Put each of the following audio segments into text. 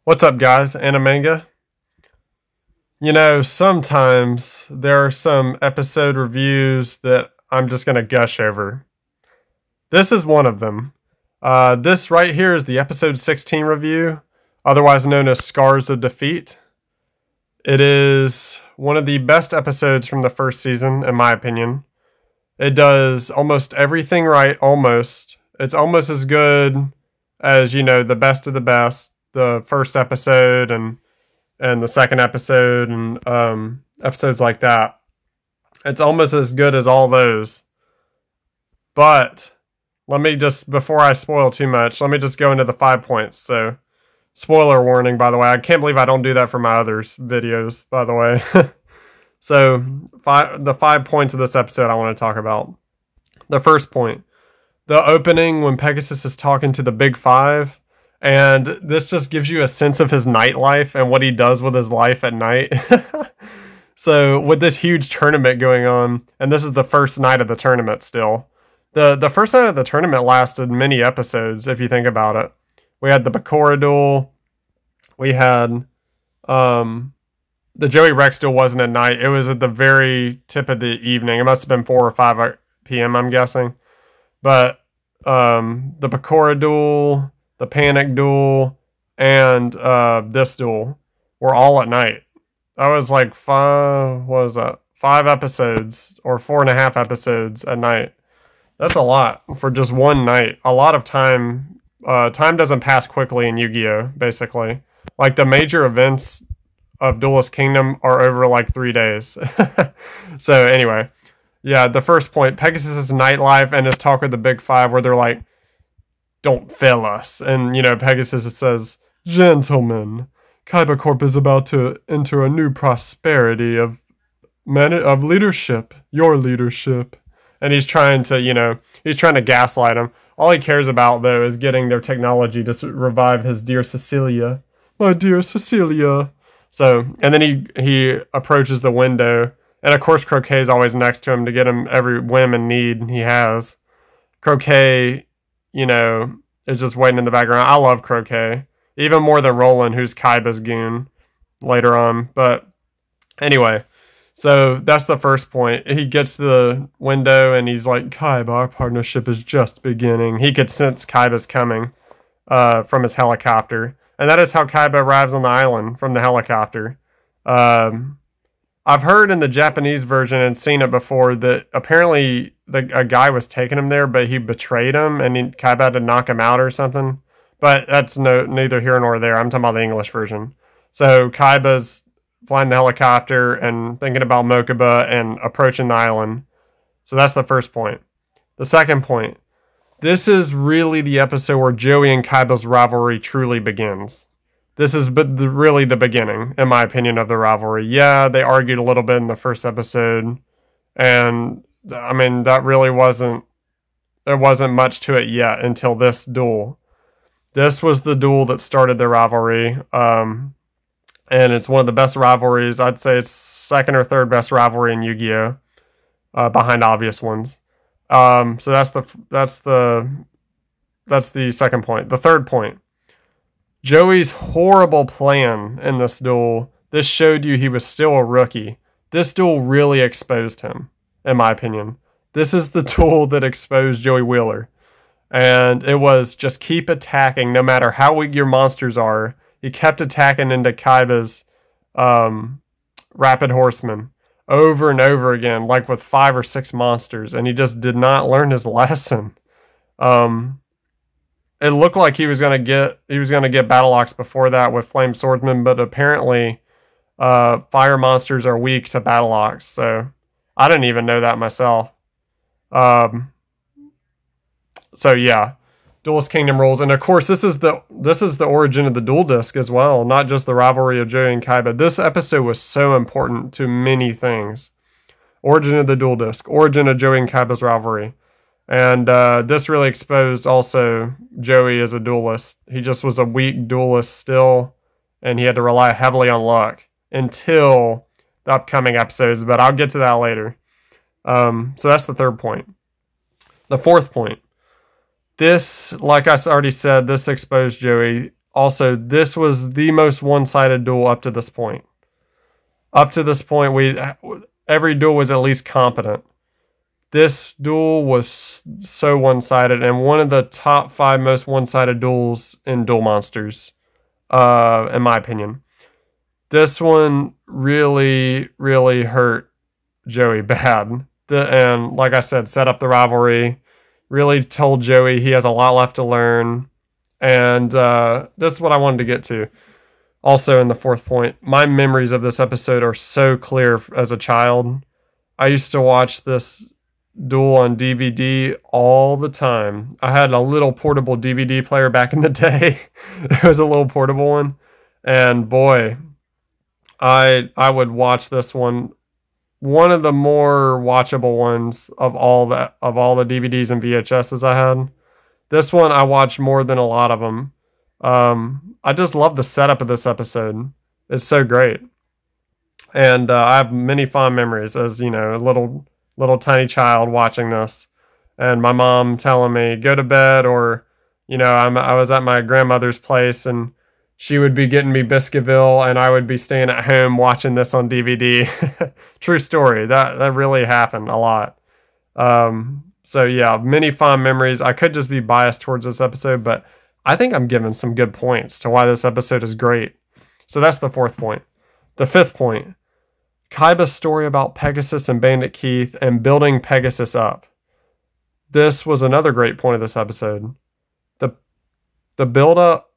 What's up, guys? Animanga. You know, sometimes there are some episode reviews that I'm just going to gush over. This is one of them. This right here is the episode 16 review, otherwise known as Scars of Defeat. It is one of the best episodes from the first season, in my opinion. It does almost everything right, almost. It's almost as good as, you know, the best of the best. The first episode and the second episode and episodes like that. It's almost as good as all those. But let me just, before I spoil too much, let me just go into the 5 points. So, spoiler warning, by the way. I can't believe I don't do that for my others videos, by the way. So, the 5 points of this episode I want to talk about. The first point. The opening when Pegasus is talking to the Big Five. And this just gives you a sense of his nightlife and what he does with his life at night. So with this huge tournament going on, and this is the first night of the tournament still. The first night of the tournament lasted many episodes, if you think about it. We had the Bakura duel. We had the Joey Rex duel wasn't at night. It was at the very tip of the evening. It must have been 4 or 5 p.m., I'm guessing. But the Bakura duel, the Panic duel, and this duel were all at night. That was like 5 episodes or 4.5 episodes at night. That's a lot for just one night. A lot of time. Time doesn't pass quickly in Yu-Gi-Oh! Basically. Like the major events of Duelist Kingdom are over like 3 days. So anyway, yeah, the first point, Pegasus' nightlife and his talk with the Big Five where they're like, "Don't fail us." And, you know, Pegasus says, "Gentlemen, Kaiba Corp is about to enter a new prosperity of leadership, your leadership." And he's trying to, you know, he's trying to gaslight him. All he cares about, though, is getting their technology to revive his dear Cecilia. My dear Cecilia. So, and then he approaches the window. And, of course, Croquet is always next to him to get him every whim and need he has. Croquet, you know, is just waiting in the background. I love Croquet. Even more than Roland, who's Kaiba's goon later on. But anyway, so that's the first point. He gets to the window and he's like, "Kaiba, our partnership is just beginning." He could sense Kaiba's coming from his helicopter. And that is how Kaiba arrives on the island, from the helicopter. I've heard in the Japanese version and seen it before that apparently a guy was taking him there, but he betrayed him and Kaiba had to knock him out or something. But that's neither here nor there. I'm talking about the English version. So Kaiba's flying the helicopter and thinking about Mokuba and approaching the island. So that's the first point. The second point. This is really the episode where Joey and Kaiba's rivalry truly begins. This is really the beginning, in my opinion, of the rivalry. Yeah, they argued a little bit in the first episode. And, I mean, there wasn't much to it yet until this duel. This was the duel that started the rivalry. And it's one of the best rivalries. I'd say it's second or third best rivalry in Yu-Gi-Oh! Behind obvious ones. So that's the second point. The third point. Joey's horrible plan in this duel. This showed you he was still a rookie. This duel really exposed him, in my opinion. This is the duel that exposed Joey Wheeler. And it was just keep attacking no matter how weak your monsters are. He kept attacking into Kaiba's Rapid Horseman over and over again, like with 5 or 6 monsters. And he just did not learn his lesson. It looked like he was gonna get Battle Ox before that with Flame Swordsman, but apparently fire monsters are weak to Battle Ox, so I didn't even know that myself. So yeah, Duelist Kingdom rules, and of course this is the origin of the Duel Disk as well, not just the rivalry of Joey and Kaiba. This episode was so important to many things. Origin of the Duel Disk, origin of Joey and Kaiba's rivalry. And this really exposed also Joey as a duelist. He just was a weak duelist still, and he had to rely heavily on luck until the upcoming episodes, but I'll get to that later. So that's the third point. The fourth point. This, like I already said, this exposed Joey. Also, this was the most one-sided duel up to this point. Up to this point, every duel was at least competent. This duel was so one-sided, and one of the top 5 most one-sided duels in Duel Monsters, in my opinion. This one really, really hurt Joey bad. And like I said, set up the rivalry. Really told Joey he has a lot left to learn. And this is what I wanted to get to. Also, in the 4th point, my memories of this episode are so clear as a child. I used to watch this duel on DVD all the time. I had a little portable DVD player back in the day. It was a little portable one. And boy, I would watch this one. One of the more watchable ones of all the DVDs and VHSs I had. This one I watched more than a lot of them. I just love the setup of this episode. It's so great. And I have many fond memories as, you know, a little tiny child watching this. And my mom telling me, go to bed, or, you know, I was at my grandmother's place and she would be getting me Biscuitville and I would be staying at home watching this on DVD. True story. That really happened a lot. So yeah, many fond memories. I could just be biased towards this episode, but I think I'm giving some good points to why this episode is great. So that's the 4th point. The 5th point, Kaiba's story about Pegasus and Bandit Keith and building Pegasus up. This was another great point of this episode. The build-up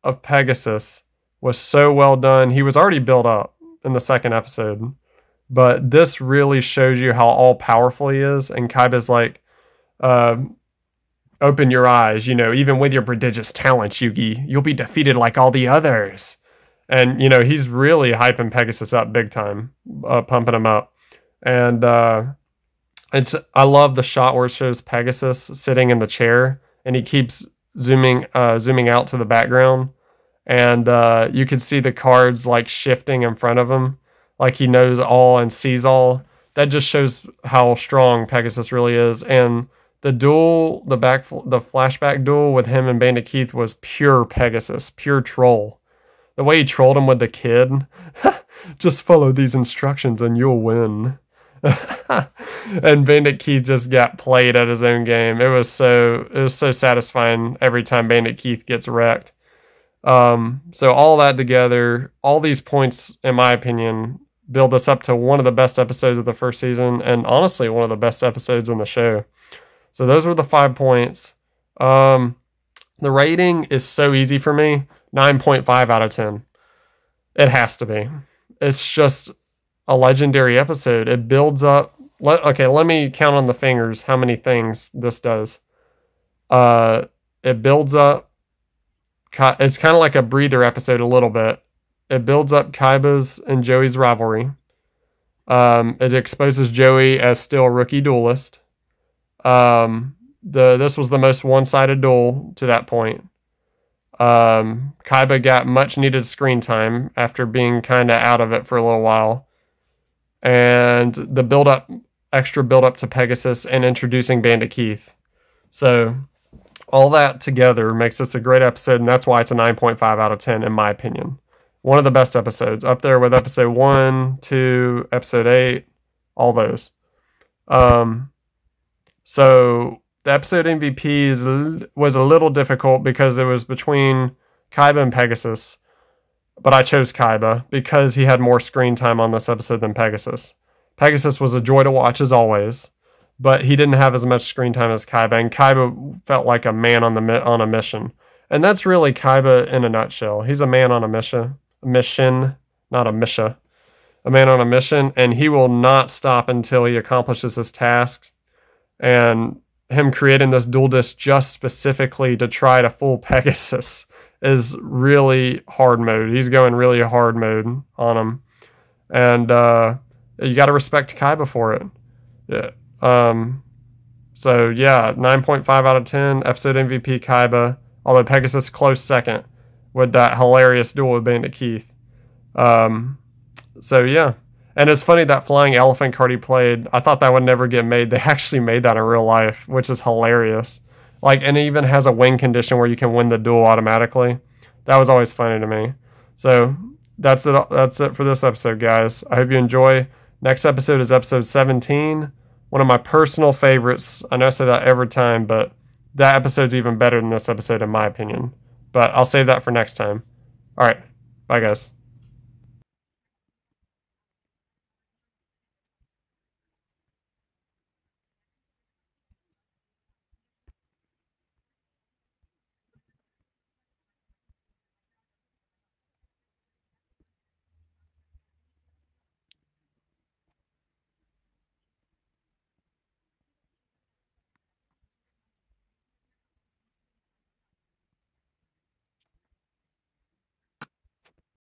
of Pegasus was so well done. He was already built up in the 2nd episode, but this really shows you how all-powerful he is. And Kaiba's like, open your eyes, you know, even with your prodigious talents, Yugi, you'll be defeated like all the others. And, you know, he's really hyping Pegasus up big time, pumping him up. And I love the shot where it shows Pegasus sitting in the chair and he keeps zooming out to the background, and you can see the cards like shifting in front of him, like he knows all and sees all. That just shows how strong Pegasus really is. And the duel, the flashback duel with him and Bandit Keith was pure Pegasus, pure troll. The way he trolled him with the kid, just follow these instructions and you'll win. And Bandit Keith just got played at his own game. It was so satisfying every time Bandit Keith gets wrecked. So all that together, all these points, in my opinion, build this up to one of the best episodes of the 1st season, and honestly one of the best episodes in the show. So those were the 5 points. The rating is so easy for me, 9.5 out of 10. It has to be. It's just a legendary episode. It builds up. Let me count on the fingers how many things this does. It builds up. It's kind of like a breather episode a little bit. It builds up Kaiba's and Joey's rivalry. It exposes Joey as still a rookie duelist. This was the most one-sided duel to that point. Kaiba got much needed screen time after being kind of out of it for a little while. And the extra build up to Pegasus and introducing Bandit Keith. So all that together makes this a great episode, and that's why it's a 9.5 out of 10 in my opinion. One of the best episodes, up there with episode 1, 2, episode 8, all those. So the episode MVP was a little difficult because it was between Kaiba and Pegasus. But I chose Kaiba because he had more screen time on this episode than Pegasus. Pegasus was a joy to watch as always, but he didn't have as much screen time as Kaiba, and Kaiba felt like a man on a mission. And that's really Kaiba in a nutshell. He's a man on a mission, not a misha. A man on a mission, and he will not stop until he accomplishes his tasks. And him creating this dual disc just specifically to try to fool Pegasus is really hard mode. He's going really hard mode on him. And you got to respect Kaiba for it. Yeah. So yeah, 9.5 out of 10, episode MVP Kaiba, although Pegasus close second with that hilarious duel with Bandit Keith. So yeah. And it's funny that flying elephant card he played, I thought that would never get made. They actually made that in real life, which is hilarious. Like, and it even has a win condition where you can win the duel automatically. That was always funny to me. So that's it. That's it for this episode, guys. I hope you enjoy. Next episode is episode 17. One of my personal favorites. I know I say that every time, but that episode's even better than this episode in my opinion. But I'll save that for next time. All right. Bye, guys.